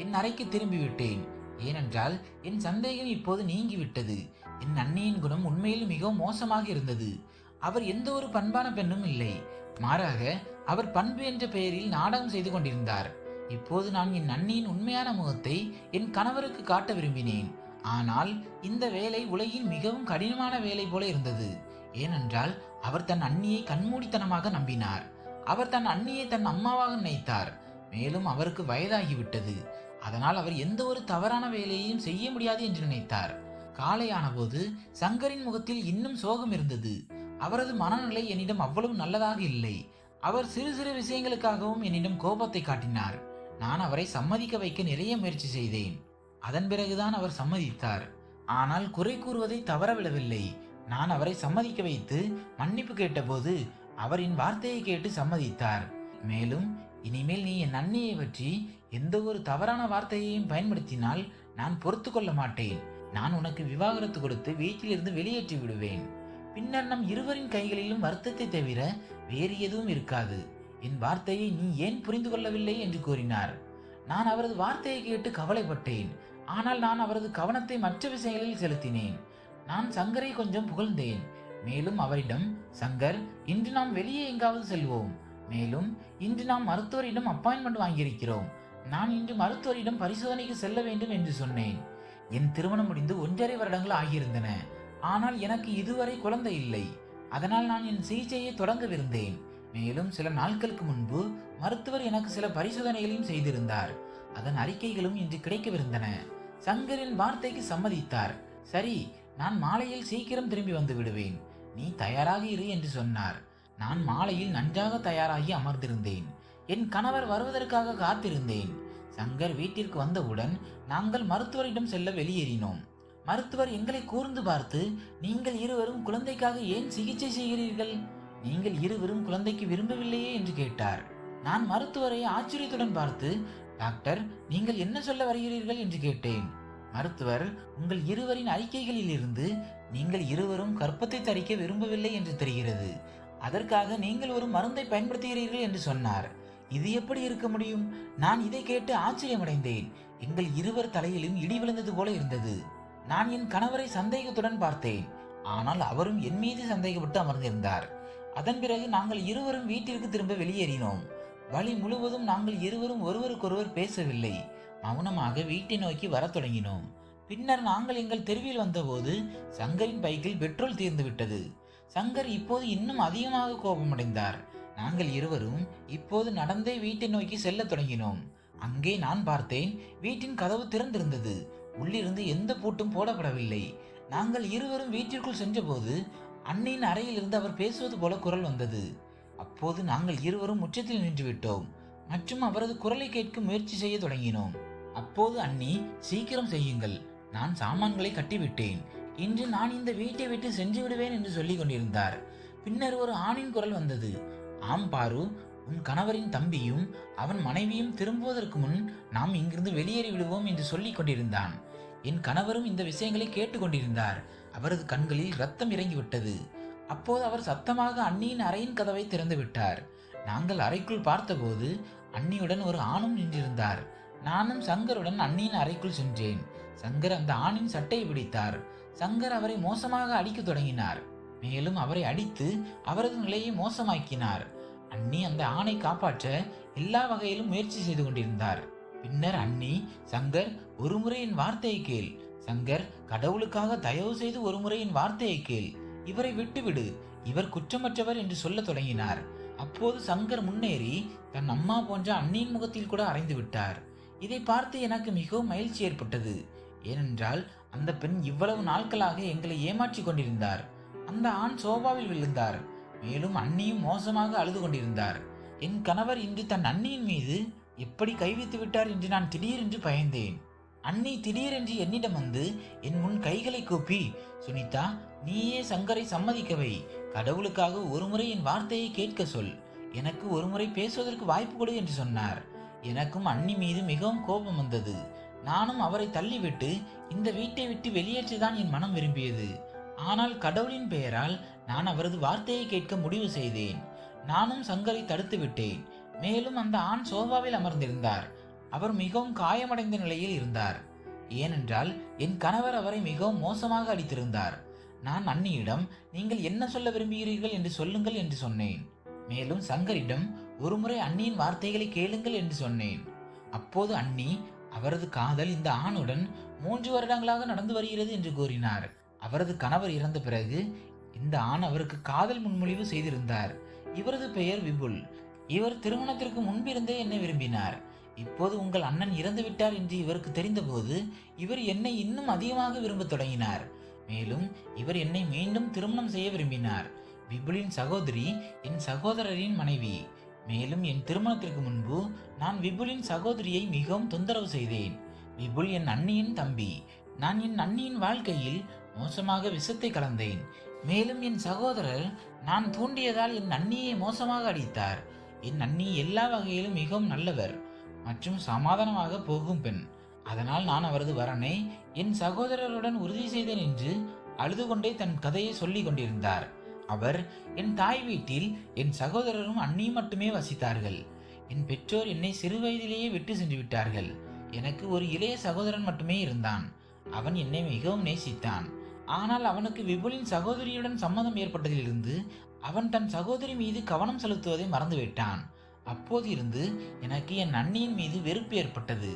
Speaker 1: என் அறைக்கு திரும்பிவிட்டேன். ஏனென்றால் என் சந்தேகம் இப்போது நீங்கிவிட்டது. என் அண்ணியின் குணம் உண்மையில் மிகவும் மோசமாக இருந்தது. அவர் எந்த ஒரு பண்பான பெண்ணும் இல்லை. மாறாக அவர் பண்பு என்ற பெயரில் நாடகம் செய்து கொண்டிருந்தார். இப்போது நான் என் அண்ணியின் உண்மையான முகத்தை என் கணவருக்கு காட்ட விரும்பினேன். ஆனால் இந்த வேலை உலகின் மிகவும் கடினமான வேலை போல இருந்தது. ஏனென்றால் அவர் தன் அண்ணியை கண்மூடித்தனமாக நம்பினார். அவர் தன் அண்ணியை தன் அம்மாவாக நினைத்தார். மேலும் அவருக்கு வயதாகிவிட்டது. அதனால் அவர் எந்த ஒரு தவறான வேலையையும் செய்ய முடியாது என்று நினைத்தார். காலையான போது சங்கரின் முகத்தில் இன்னும் சோகம் இருந்தது. அவரது மனநிலை என்னிடம் அவ்வளவு நல்லதாக இல்லை. அவர் சிறு சிறு விஷயங்களுக்காகவும் என்னிடம் கோபத்தை காட்டினார். நான் அவரை சம்மதிக்க வைக்க நிறைய முயற்சி செய்தேன். அதன் பிறகுதான் அவர் சம்மதித்தார். ஆனால் குறை கூறுவதை தவறவிடவில்லை. நான் அவரை சம்மதிக்க வைத்து மன்னிப்பு கேட்டபோது அவர் என் வார்த்தையை கேட்டு சம்மதித்தார். மேலும், இனிமேல் நீ என் அண்ணியை பற்றி எந்த ஒரு தவறான வார்த்தையையும் பயன்படுத்தினால் நான் பொறுத்து கொள்ள மாட்டேன். நான் உனக்கு விவாகரத்து கொடுத்து வீட்டிலிருந்து வெளியேற்றி விடுவேன். பின்னர் நம் இருவரின் கைகளிலும் வருத்தத்தை தவிர வேறு எதுவும் இருக்காது. என் வார்த்தையை நீ ஏன் புரிந்து கொள்ளவில்லை என்று கூறினார். நான் அவரது வார்த்தையை கேட்டு கவலைப்பட்டேன். ஆனால் நான் அவரது கவனத்தை மற்ற விஷயங்களில் செலுத்தினேன். நான் சங்கரை கொஞ்சம் புகழ்ந்தேன். மேலும் அவரிடம், சங்கர், இன்று நாம் வெளியே எங்காவது செல்வோம். மேலும் இன்று நாம் மருத்துவரிடம் அப்பாயின்மெண்ட் வாங்கியிருக்கிறோம். நான் இன்று மருத்துவரிடம் பரிசோதனைக்கு செல்ல வேண்டும் என்று சொன்னேன். என் திருமணம் முடிந்து 1.5 வருடங்கள் ஆகியிருந்தன. ஆனால் எனக்கு இதுவரை குழந்தை இல்லை. அதனால் நான் என் சிகிச்சையை தொடங்கவிருந்தேன். மேலும் சில நாட்களுக்கு முன்பு மருத்துவர் எனக்கு சில பரிசோதனைகளையும் செய்திருந்தார். அதன் அறிக்கைகளும் இன்று கிடைக்கவிருந்தன. சங்கரின் வார்த்தைக்கு சம்மதித்தார். சரி, நான் மாலையில் சீக்கிரம் திரும்பி வந்து விடுவேன். நீ தயாராக இரு என்று சொன்னார். நான் மாலையில் நன்றாக தயாராகி அமர்ந்திருந்தேன். என் கணவர் வருவதற்காக காத்திருந்தேன். சங்கர் வீட்டிற்கு வந்தவுடன் நாங்கள் மருத்துவரிடம் செல்ல வெளியேறினோம். மருத்துவர் எங்களை கூர்ந்து பார்த்து, நீங்கள் இருவரும் குழந்தைக்காக ஏன் சிகிச்சை செய்கிறீர்கள்? நீங்கள் இருவரும் குழந்தைக்கு விரும்பவில்லையே என்று கேட்டார். நான் மருத்துவரை ஆச்சரியத்துடன் பார்த்து, டாக்டர், நீங்கள் என்ன சொல்ல வருகிறீர்கள் என்று கேட்டேன். மருத்துவர், உங்கள் இருவரின் அறிக்கைகளில் இருந்து நீங்கள் இருவரும் கர்ப்பத்தை தரிக்க விரும்பவில்லை என்று தெரிகிறது. அதற்காக நீங்கள் ஒரு மருந்தை பயன்படுத்துகிறீர்கள் என்று சொன்னார். இது எப்படி இருக்க முடியும்? நான் இதை கேட்டு ஆச்சரியமடைந்தேன். எங்கள் இருவர் தலையிலும் இடி விழுந்தது போல இருந்தது. நான் என் கணவரை சந்தேகத்துடன் பார்த்தேன். ஆனால் அவரும் என் மீது சந்தேகப்பட்டு அமர்ந்திருந்தார். அதன் பிறகு நாங்கள் இருவரும் வீட்டிற்கு திரும்ப வெளியேறினோம். வழி முழுவதும் நாங்கள் இருவரும் ஒருவருக்கொருவர் பேசவில்லை. மௌனமாக வீட்டை நோக்கி வரத் தொடங்கினோம். பின்னர் நாங்கள் எங்கள் தெருவில் வந்தபோது சங்கரின் பைக்கில் பெட்ரோல் தீர்ந்து விட்டது. சங்கர் இப்போது இன்னும் அதிகமாக கோபமடைந்தார். நாங்கள் இருவரும் இப்போது நடந்தே வீட்டை நோக்கி செல்லத் தொடங்கினோம். அங்கே நான் பார்த்தேன், வீட்டின் கதவு திறந்திருந்தது. உள்ளிருந்து எந்த பூட்டும் போடப்படவில்லை. நாங்கள் இருவரும் வீட்டிற்குள் சென்றபோது அன்னியின் அறையில் இருந்து அவர் பேசுவது போல குரல் வந்தது. அப்போது நாங்கள் இருவரும் முற்றத்தில் நின்றுவிட்டோம் மற்றும் அவரது குரலை கேட்க முயற்சி செய்ய தொடங்கினோம். அப்போது அன்னி, சீக்கிரம் செய்யுங்கள், நான் சாமான்களை கட்டிவிட்டேன், இன்று நான் இந்த வீட்டை விட்டு சென்று விடுவேன் என்று சொல்லிக் கொண்டிருந்தார். பின்னர் ஒரு ஆணின் குரல் வந்தது. ஆம் பாரு, உன் கணவரின் தம்பியும் அவன் மனைவியும் திரும்புவதற்கு முன் நாம் இங்கிருந்து வெளியேறி விடுவோம் என்று சொல்லிக் கொண்டிருந்தான். என் கணவரும் இந்த விஷயங்களை கேட்டுக்கொண்டிருந்தார். அவரது கண்களில் ரத்தம் இறங்கிவிட்டது. அப்போது அவர் சத்தமாக அன்னியின் அறையின் கதவை திறந்து விட்டார். நாங்கள் அறைக்குள் பார்த்தபோது அன்னியுடன் ஒரு ஆணும் நின்றிருந்தார். நானும் சங்கருடன் அன்னியின் அறைக்குள் சென்றேன். சங்கர் அந்த ஆணின் சட்டையை பிடித்தார். சங்கர் அவரை மோசமாக அடிக்க தொடங்கினார். மேலும் அவரை அடித்து அவரது நிலையை மோசமாக்கினார். அன்னி அந்த ஆணை காப்பாற்ற எல்லா வகையிலும் முயற்சி செய்து கொண்டிருந்தார். பின்னர் அன்னி, சங்கர், ஒருமுறை என் வார்த்தையை கேள், சங்கர், கடவுளுக்காக தயவு செய்து ஒருமுறை என் வார்த்தையை கேள், இவரை விட்டுவிடு, இவர் குற்றமற்றவர் என்று சொல்ல தொடங்கினார். அப்போது சங்கர் முன்னேறி தன் அம்மா போன்ற அன்னியின் முகத்தில் கூட அறைந்து விட்டார். இதை பார்த்து எனக்கு மிகவும் மகிழ்ச்சி ஏற்பட்டது. ஏனென்றால் அந்த பெண் இவ்வளவு நாட்களாக எங்களை ஏமாற்றி கொண்டிருந்தார். அந்த ஆண் சோபாவில் விழுந்தார். மேலும் அன்னியும் மோசமாக அழுது கொண்டிருந்தார். என் கணவர் இன்று தன் அன்னியின் மீது எப்படி கைவித்து விட்டார் என்று நான் திடீரென்று பயந்தேன். அன்னி திடீரென்று என்னிடம் வந்து என் முன் கைகளை கூப்பி, சுனிதா, நீயே சங்கரை சம்மதிக்கவை, கடவுளுக்காக ஒருமுறை என் வார்த்தையை கேட்க சொல், எனக்கு ஒருமுறை பேசுவதற்கு வாய்ப்பு கொடு என்று சொன்னார். எனக்கும் அன்னி மீது மிகவும் கோபம் வந்தது. நானும் அவரை தள்ளிவிட்டு இந்த வீட்டை விட்டு வெளியேற்றதான் என் மனம் விரும்பியது. ஆனால் கடவுளின் பெயரால் நான் அவரது வார்த்தையை கேட்க முடிவு செய்தேன். நானும் சங்கரை தடுத்து விட்டேன். மேலும் அந்த ஆண் சோபாவில் அமர்ந்திருந்தார். அவர் மிகவும் காயமடைந்த நிலையில் இருந்தார். ஏனென்றால் என் கணவர் அவரை மிகவும் மோசமாக அடித்திருந்தார். நான் அன்னியிடம், நீங்கள் என்ன சொல்ல விரும்புகிறீர்கள் என்று சொல்லுங்கள் என்று சொன்னேன். மேலும் சங்கரிடம் ஒருமுறை அன்னியின் வார்த்தைகளை கேளுங்கள் என்று சொன்னேன். அப்போது அன்னி, அவரது காதல் இந்த ஆணுடன் 3 வருடங்களாக நடந்து வருகிறது என்று கூறினார். அவரது கணவர் இறந்த பிறகு இந்த ஆண் அவருக்கு காதல் முன்மொழிவு செய்திருந்தார். இவரது பெயர் விபுல். இவர் திருமணத்திற்கு முன்பிருந்தே என்னை விரும்பினார். இப்போது உங்கள் அண்ணன் இறந்து விட்டார் என்று இவருக்கு தெரிந்தபோது இவர் என்னை இன்னும் அதிகமாக விரும்ப தொடங்கினார். மேலும் இவர் என்னை மீண்டும் திருமணம் செய்ய விரும்பினார். விபுலின் சகோதரி என் சகோதரரின் மனைவி. மேலும் என் திருமணத்திற்கு முன்பு நான் விபுலின் சகோதரியை மிகவும் தொந்தரவு செய்தேன். விபுல் என் அண்ணியின் தம்பி. நான் என் அண்ணியின் வாழ்க்கையில் மோசமாக விஷத்தை கலந்தேன். மேலும் என் சகோதரர் நான் தூண்டியதால் என் அண்ணியை மோசமாக அடித்தார். என் அண்ணி எல்லா வகையிலும் மிகவும் நல்லவர் மற்றும் சமாதானமாக போகும் பெண். அதனால் நான் அவரது வரனை என் சகோதரருடன் உறுதி செய்தேன் என்று அழுது கொண்டே தன் கதையை சொல்லிக் கொண்டிருந்தார். அவர், என் தாய் வீட்டில் என் சகோதரரும் அண்ணியும் மட்டுமே வசித்தார்கள். என் பெற்றோர் என்னை சிறு வயதிலேயே விட்டு சென்று விட்டார்கள். எனக்கு ஒரு இளைய சகோதரன் மட்டுமே இருந்தான். அவன் என்னை மிகவும் நேசித்தான். ஆனால் அவனுக்கு விபுலின் சகோதரியுடன் சம்மதம் ஏற்பட்டதிலிருந்து அவன் தன் சகோதரி மீது கவனம் செலுத்துவதை மறந்துவிட்டான். அப்போது இருந்து எனக்கு என் அண்ணியின் மீது வெறுப்பு ஏற்பட்டது.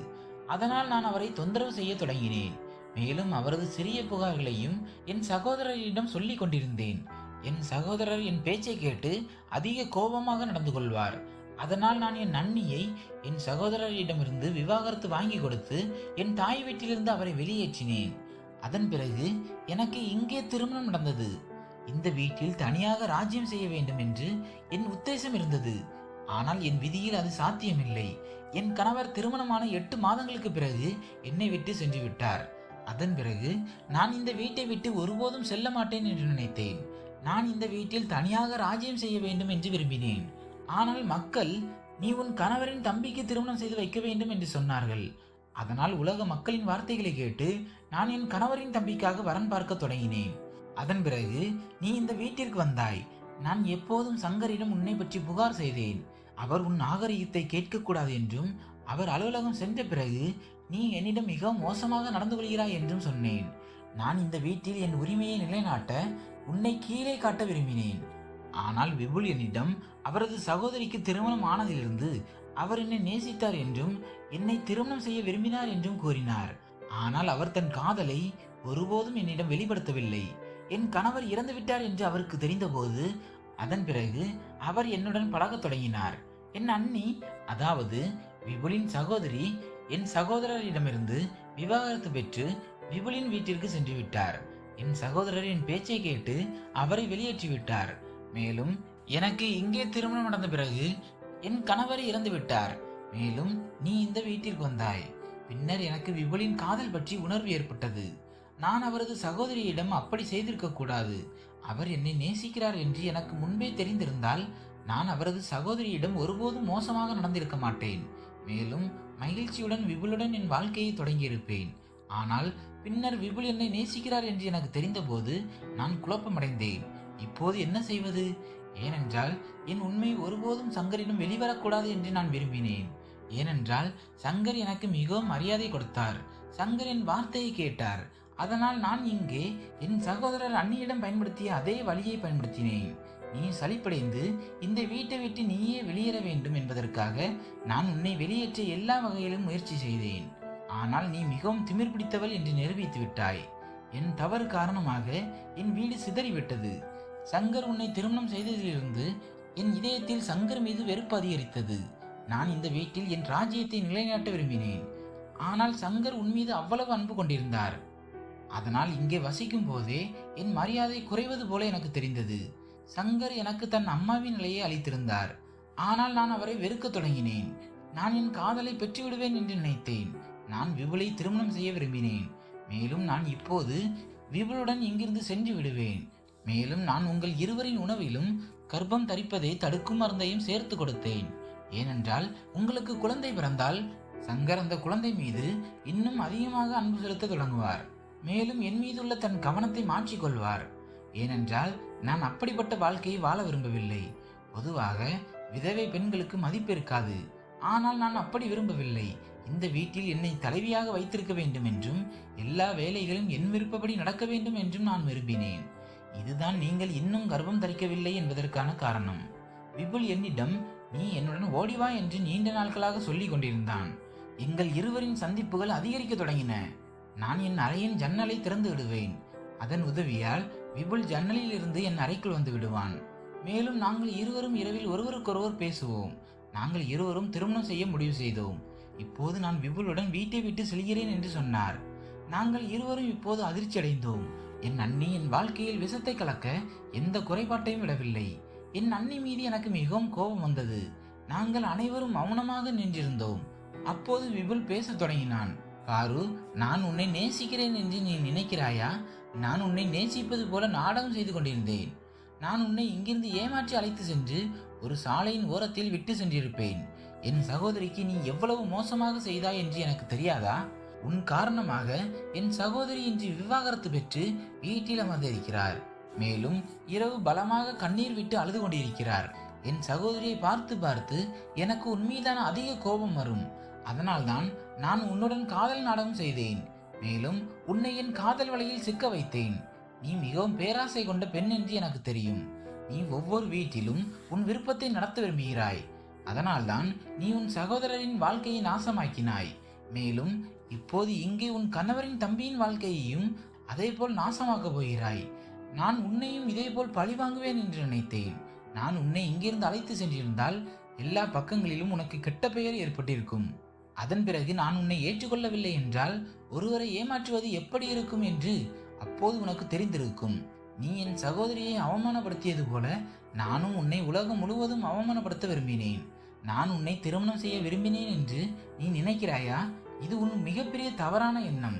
Speaker 1: அதனால் நான் அவரை தொந்தரவு செய்ய தொடங்கினேன். மேலும் அவரது சிறிய புகார்களையும் என் சகோதரரிடம் சொல்லிக் கொண்டிருந்தேன். என் சகோதரர் என் பேச்சை கேட்டு அதிக கோபமாக நடந்து கொள்வார். அதனால் நான் என் அண்ணியை என் சகோதரரிடமிருந்து விவாகரத்து வாங்கி கொடுத்து என் தாய் வீட்டிலிருந்து அவரை வெளியேற்றினேன். அதன் பிறகு எனக்கு இங்கே திருமணம் நடந்தது. இந்த வீட்டில் தனியாக ராஜ்யம் செய்ய வேண்டும் என்று என் உத்தேசம் இருந்தது. ஆனால் என் விதியில் அது சாத்தியமில்லை. என் கணவர் திருமணமான 8 மாதங்களுக்கு பிறகு என்னை விட்டு சென்று விட்டார். அதன் பிறகு நான் இந்த வீட்டை விட்டு ஒருபோதும் செல்ல மாட்டேன் என்று நினைத்தேன். நான் இந்த வீட்டில் தனியாக ராஜ்யம் செய்ய வேண்டும் என்று விரும்பினேன். ஆனால் மக்கள், நீ உன் கணவரின் தம்பிக்கு திருமணம் செய்து வைக்க வேண்டும் என்று சொன்னார்கள். அதனால் உலக மக்களின் வார்த்தைகளை கேட்டு நான் என் கணவரின் தம்பிக்காக வரன் பார்க்க தொடங்கினேன். அதன் பிறகு நீ இந்த வீட்டிற்கு வந்தாய். நான் எப்போதும் சங்கரிடம் உன்னை பற்றி புகார் செய்தேன். அவர் உன் நாகரிகத்தை கேட்கக்கூடாது என்றும், அவர் அலுவலகம் சென்ற பிறகு நீ என்னிடம் மிகவும் மோசமாக நடந்து கொள்கிறாய் என்றும் சொன்னேன். நான் இந்த வீட்டில் என் உரிமையை நிலைநாட்ட உன்னை கீழே காட்ட விரும்பினேன். ஆனால் விபுல் என்னிடம் அவரது சகோதரிக்கு திருமணம் ஆனதிலிருந்து அவர் என்னை நேசித்தார் என்றும் என்னை திருமணம் செய்ய விரும்பினார் என்றும் கூறினார். ஆனால் அவர் தன் காதலை ஒருபோதும் என்னிடம் வெளிப்படுத்தவில்லை. என் கணவர் இறந்து விட்டார் என்று அவருக்கு தெரிந்தபோது அதன் பிறகு அவர் என்னுடன் பழகத் தொடங்கினார். என் அண்ணி, அதாவது விபுலின் சகோதரி, என் சகோதரரிடமிருந்து விவாகரத்து பெற்று விபுலின் வீட்டிற்கு சென்று விட்டார். என் சகோதரர் என் பேச்சை கேட்டு அவரை வெளியேற்றி விட்டார். மேலும் எனக்கு இங்கே திருமணம் நடந்த பிறகு என் கணவர் இறந்து விட்டார். மேலும் நீ இந்த வீட்டிற்கு வந்தாய். பின்னர் எனக்கு விபுலின் காதல் பற்றி உணர்வு ஏற்பட்டது. நான் அவரது சகோதரியிடம் அப்படி செய்திருக்க கூடாது. அவர் என்னை நேசிக்கிறார் என்று எனக்கு முன்பே தெரிந்திருந்தால் நான் அவரது சகோதரியிடம் ஒருபோதும் மோசமாக நடந்திருக்க மாட்டேன். மேலும் மகிழ்ச்சியுடன் விபுலுடன் என் வாழ்க்கையை தொடங்கியிருப்பேன். ஆனால் பின்னர் விபுல் என்னை நேசிக்கிறார் என்று எனக்கு தெரிந்தபோது நான் குழப்பமடைந்தேன். இப்போது என்ன செய்வது? ஏனென்றால் என் உண்மை ஒருபோதும் சங்கரிடம் வெளிவரக்கூடாது என்று நான் விரும்பினேன். ஏனென்றால் சங்கர் எனக்கு மிகவும் மரியாதை கொடுத்தார். சங்கர் என் வார்த்தையை கேட்டார். அதனால் நான் இங்கே என் சகோதரர் அண்ணியிடம் பயன்படுத்திய அதே வழியை பயன்படுத்தினேன். நீ சலிப்படைந்து இந்த வீட்டை விட்டு நீயே வெளியேற வேண்டும் என்பதற்காக நான் உன்னை வெளியேற்ற எல்லா வகையிலும் முயற்சி செய்தேன். ஆனால் நீ மிகவும் திமிர் பிடித்தவள் என்று நிரூபித்து விட்டாய். என் தவறு காரணமாக என் வீடு சிதறிவிட்டது. சங்கர் உன்னை திருமணம் செய்ததிலிருந்து என் இதயத்தில் சங்கர் மீது வெறுப்பு அதிகரித்தது. நான் இந்த வீட்டில் என் ராஜ்யத்தை நிலைநாட்ட விரும்பினேன். ஆனால் சங்கர் உன் மீது அவ்வளவு அன்பு கொண்டிருந்தார். அதனால் இங்கே வசிக்கும் போதே என் மரியாதை குறைவது போல எனக்கு தெரிந்தது. சங்கர் எனக்கு தன் அம்மாவின் நிலையை அளித்திருந்தார். ஆனால் நான் அவரை வெறுக்க தொடங்கினேன். நான் என் காதலை பெற்றுவிடுவேன் என்று நினைத்தேன். நான் விபுலை திருமணம் செய்ய விரும்பினேன். மேலும் நான் இப்போது விபுலுடன் இங்கிருந்து சென்று விடுவேன். மேலும் நான் உங்கள் இருவரின் உணவிலும் கர்ப்பம் தரிப்பதை தடுக்கும் மருந்தையும் சேர்த்து கொடுத்தேன். ஏனென்றால் உங்களுக்கு குழந்தை பிறந்தால் சங்கர் அந்த குழந்தை மீது இன்னும் அதிகமாக அன்பு செலுத்த தொடங்குவார். மேலும் என் மீதுள்ள தன் கவனத்தை மாற்றிக்கொள்வார். ஏனென்றால் நான் அப்படிப்பட்ட வாழ்க்கையை வாழ விரும்பவில்லை. பொதுவாக விதவை பெண்களுக்கு மதிப்பு இருக்காது. ஆனால் நான் அப்படி விரும்பவில்லை. இந்த வீட்டில் என்னை தலைவியாக வைத்திருக்க வேண்டும் என்றும் எல்லா வேலைகளும் என் விருப்பப்படி நடக்க வேண்டும் என்றும் நான் விரும்பினேன். இதுதான் நீங்கள் இன்னும் கர்ப்பம் தரிக்கவில்லை என்பதற்கான காரணம். விபுல் என்னிடம் நீ என்னுடன் ஓடிவா என்று நீண்ட நாட்களாக சொல்லிக் கொண்டிருந்தான். எங்கள் இருவரின் சந்திப்புகள் அதிகரிக்க தொடங்கின. நான் என் அறையின் ஜன்னலை திறந்து விடுவேன். அதன் உதவியால் விபுல் ஜன்னலில் இருந்து என் அறைக்குள் வந்து விடுவான். மேலும் நாங்கள் இருவரும் இரவில் ஒருவருக்கொருவர் பேசுவோம். நாங்கள் இருவரும் திருமணம் செய்ய முடிவு செய்தோம். இப்போது நான் விபுலுடன் வீட்டை விட்டு செல்கிறேன் என்று சொன்னார். நாங்கள் இருவரும் இப்போது அதிர்ச்சி அடைந்தோம். என் அண்ணி என் வாழ்க்கையில் விஷத்தை கலக்க எந்த குறைபாட்டையும் விடவில்லை. என் அண்ணி மீது எனக்கு மிகவும் கோபம் வந்தது. நாங்கள் அனைவரும் மௌனமாக நின்றிருந்தோம். அப்போது விபுல் பேசத் தொடங்கினான். பாரு, நான் உன்னை நேசிக்கிறேன் என்று நீ நினைக்கிறாயா? நான் உன்னை நேசிப்பது போல நாடகம் செய்து கொண்டிருந்தேன். நான் உன்னை இங்கிருந்து ஏமாற்றி அழைத்து சென்று ஒரு சாலையின் ஓரத்தில் விட்டு சென்றிருப்பேன். என் சகோதரிக்கு நீ எவ்வளவு மோசமாக செய்தாய் என்று எனக்கு தெரியாதா? உன் காரணமாக என் சகோதரி இன்று விவாகரத்து பெற்று வீட்டில் அமர்ந்திருக்கிறார். மேலும் இரவு பலமாக கண்ணீர் விட்டு அழுது கொண்டிருக்கிறார். என் சகோதரியை பார்த்து பார்த்து எனக்கு உன்மீதான அதிக கோபம் வரும். அதனால்தான் நான் உன்னுடன் காதல் நாடகம் செய்தேன். மேலும் உன்னை என் காதல் வலையில் சிக்க வைத்தேன். நீ மிகவும் பேராசை கொண்ட பெண் என்று எனக்கு தெரியும். நீ ஒவ்வொரு வீட்டிலும் உன் விருப்பத்தை நடத்த விரும்புகிறாய். அதனால்தான் நீ உன் சகோதரரின் வாழ்க்கையை நாசமாக்கினாய். மேலும் இப்போது இங்கே உன் கணவரின் தம்பியின் வாழ்க்கையையும் அதே போல் நாசமாக்கப் போகிறாய். நான் உன்னையும் இதே போல் பழி வாங்குவேன் என்று நினைத்தேன். நான் உன்னை இங்கிருந்து அழைத்து சென்றிருந்தால் எல்லா பக்கங்களிலும் உனக்கு கெட்ட பெயர் ஏற்பட்டிருக்கும். அதன் பிறகு நான் உன்னை ஏற்றுக்கொள்ளவில்லை என்றால் ஒருவரை ஏமாற்றுவது எப்படி இருக்கும் என்று அப்போது உனக்கு தெரிந்திருக்கும். நீ என் சகோதரியை அவமானப்படுத்தியது போல நானும் உன்னை உலகம் முழுவதும் அவமானப்படுத்த விரும்பினேன். நான் உன்னை திருமணம் செய்ய விரும்பினேன் என்று நீ நினைக்கிறாயா? இது உன் மிகப்பெரிய தவறான எண்ணம்.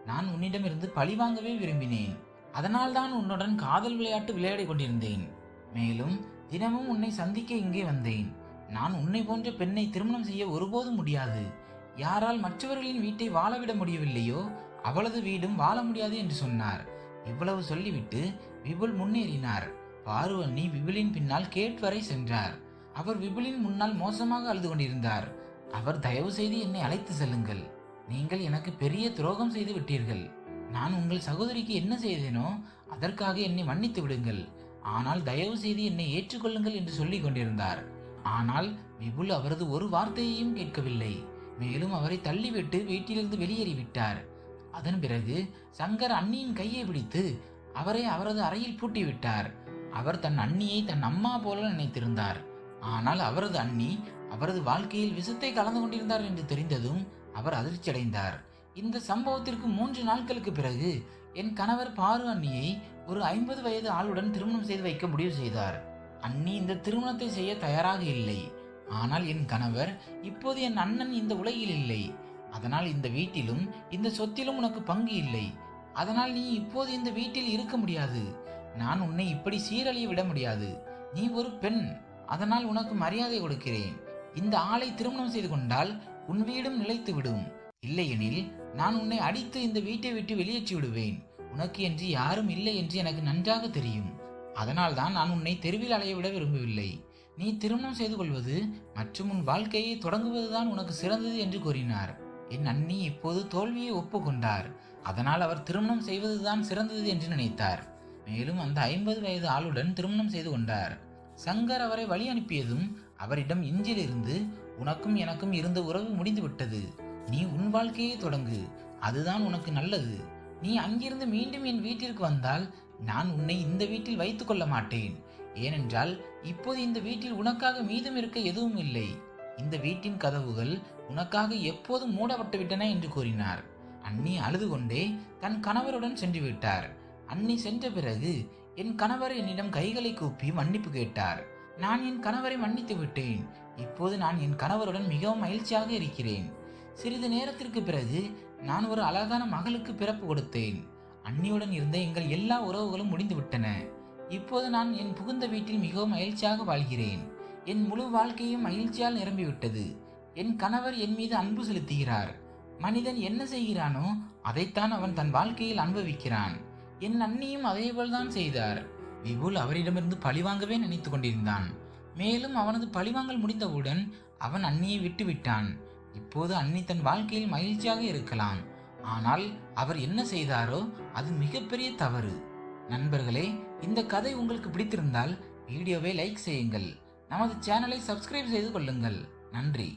Speaker 1: நான் உன்னிடமிருந்து பழி வாங்கவே விரும்பினேன். அதனால்தான் உன்னுடன் காதல் விளையாட்டு விளையாடி கொண்டிருந்தேன். மேலும் தினமும் உன்னை சந்திக்க இங்கே வந்தேன். நான் உன்னை போன்ற பெண்ணை திருமணம் செய்ய ஒருபோதும் முடியாது. யாரால் மற்றவர்களின் வீட்டை வாழவிட முடியவில்லையோ அவளது வீடும் வாழ முடியாது என்று சொன்னார். இவ்வளவு சொல்லிவிட்டு விபுல் முன்னேறினார். பார்வண்ணி விபுலின் பின்னால் கேட் வரை சென்றார். அவர் விபுலின் முன்னால் மோசமாக அழுது கொண்டிருந்தார். அவர் தயவு செய்து என்னை அழைத்து செல்லுங்கள். நீங்கள் எனக்கு பெரிய துரோகம் செய்து விட்டீர்கள். நான் உங்கள் சகோதரிக்கு என்ன செய்தேனோ அதற்காக என்னை மன்னித்து விடுங்கள். ஆனால் தயவு செய்து என்னை ஏற்றுக்கொள்ளுங்கள் என்று சொல்லிக் கொண்டிருந்தார். ஆனால் விபுல் அவரது ஒரு வார்த்தையையும் கேட்கவில்லை. மேலும் அவரை தள்ளிவிட்டு வீட்டிலிருந்து வெளியேறிவிட்டார். அதன் பிறகு சங்கர் அண்ணியின் கையை பிடித்து அவரை அவரது அறையில் பூட்டிவிட்டார். அவர் தன் அண்ணியை தன் அம்மா போல நினைத்திருந்தார். ஆனால் அவரது அண்ணி அவரது வாழ்க்கையில் விஷத்தை கலந்து கொண்டிருந்தார் என்று தெரிந்ததும் அவர் அதிர்ச்சியடைந்தார். இந்த சம்பவத்திற்கு 3 நாட்களுக்கு பிறகு என் கணவர் பாரு அண்ணியை ஒரு 50 வயது ஆளுடன் திருமணம் செய்து வைக்க முடிவு செய்தார். அண்ணி இந்த திருமணத்தை செய்ய தயாராக இல்லை. ஆனால் என் கணவர், இப்போது என் அண்ணன் இந்த உலகில் இல்லை. அதனால் இந்த வீட்டிலும் இந்த சொத்திலும் உனக்கு பங்கு இல்லை. அதனால் நீ இப்போது இந்த வீட்டில் இருக்க முடியாது. நான் உன்னை இப்படி சீரழிய விட முடியாது. நீ ஒரு பெண், அதனால் உனக்கு மரியாதை கொடுக்கிறேன். இந்த ஆளை திருமணம் செய்து கொண்டால் உன் வீடும் நிலைத்து விடும். இல்லையெனில் நான் உன்னை அடித்து இந்த வீட்டை விட்டு வெளியேற்றி விடுவேன். உனக்கு என்று யாரும் இல்லை என்று எனக்கு நன்றாக தெரியும். அதனால் தான் நான் உன்னை தெருவில் அலைய விட விரும்பவில்லை. நீ திருமணம் செய்து கொள்வது மற்றும் உன் வாழ்க்கையை தொடங்குவதுதான் உனக்கு சிறந்தது என்று கூறினார். என் அண்ணி இப்போது தோல்வியை ஒப்புக்கொண்டார். அதனால் அவர் திருமணம் செய்வதுதான் சிறந்தது என்று நினைத்தார். மேலும் அந்த 50 வயது ஆளுடன் திருமணம் செய்து கொண்டார். சங்கர் அவரை வழி அனுப்பியதும் அவரிடம் இன்றிலிருந்து உனக்கும் எனக்கும் இருந்த உறவு முடிந்துவிட்டது. நீ உன் வாழ்க்கையை தொடங்கு, அதுதான் உனக்கு நல்லது. நீ அங்கிருந்து மீண்டும் என் வீட்டிற்கு வந்தால் நான் உன்னை இந்த வீட்டில் வைத்துக் கொள்ள மாட்டேன். ஏனென்றால் இப்போது இந்த வீட்டில் உனக்காக மீதம் இருக்க எதுவும் இல்லை. இந்த வீட்டின் கதவுகள் உனக்காக எப்போதும் மூடப்பட்டு விட்டன என்று கூறினார். அண்ணி அழுது கொண்டே தன் கணவருடன் சென்று விட்டார். அண்ணி சென்ற பிறகு என் கணவர் என்னிடம் கைகளை கூப்பி மன்னிப்பு கேட்டார். நான் என் கணவரை மன்னித்து விட்டேன். இப்போது நான் என் கணவருடன் மிகவும் மகிழ்ச்சியாக இருக்கிறேன். சிறிது நேரத்திற்கு பிறகு நான் ஒரு அழகான மகளுக்கு பிறப்பு கொடுத்தேன். அண்ணியுடன் இருந்த எங்கள் எல்லா உறவுகளும் முடிந்து விட்டன. இப்போது நான் என் புகுந்த வீட்டில் மிகவும் மகிழ்ச்சியாக வாழ்கிறேன். என் முழு வாழ்க்கையும் மகிழ்ச்சியால் நிரம்பிவிட்டது. என் கணவர் என் மீது அன்பு செலுத்துகிறார். மனிதன் என்ன செய்கிறானோ அதைத்தான் அவன் தன் வாழ்க்கையில் அனுபவிக்கிறான். என் அண்ணியும் அதேபோல்தான் செய்தார். விபுல் அவரிடமிருந்து பழிவாங்கவே நினைத்து கொண்டிருந்தான். மேலும் அவனது பழிவாங்கல் முடிந்தவுடன் அவன் அண்ணியை விட்டு விட்டான். இப்போது அண்ணி தன் வாழ்க்கையில் மகிழ்ச்சியாக இருக்கலாம். ஆனால் அவர் என்ன செய்தாரோ அது மிகப்பெரிய தவறு. நண்பர்களே, இந்த கதை உங்களுக்கு பிடித்திருந்தால் வீடியோவை லைக் செய்யுங்கள். நமது சேனலை சப்ஸ்கிரைப் செய்து கொள்ளுங்கள். நன்றி.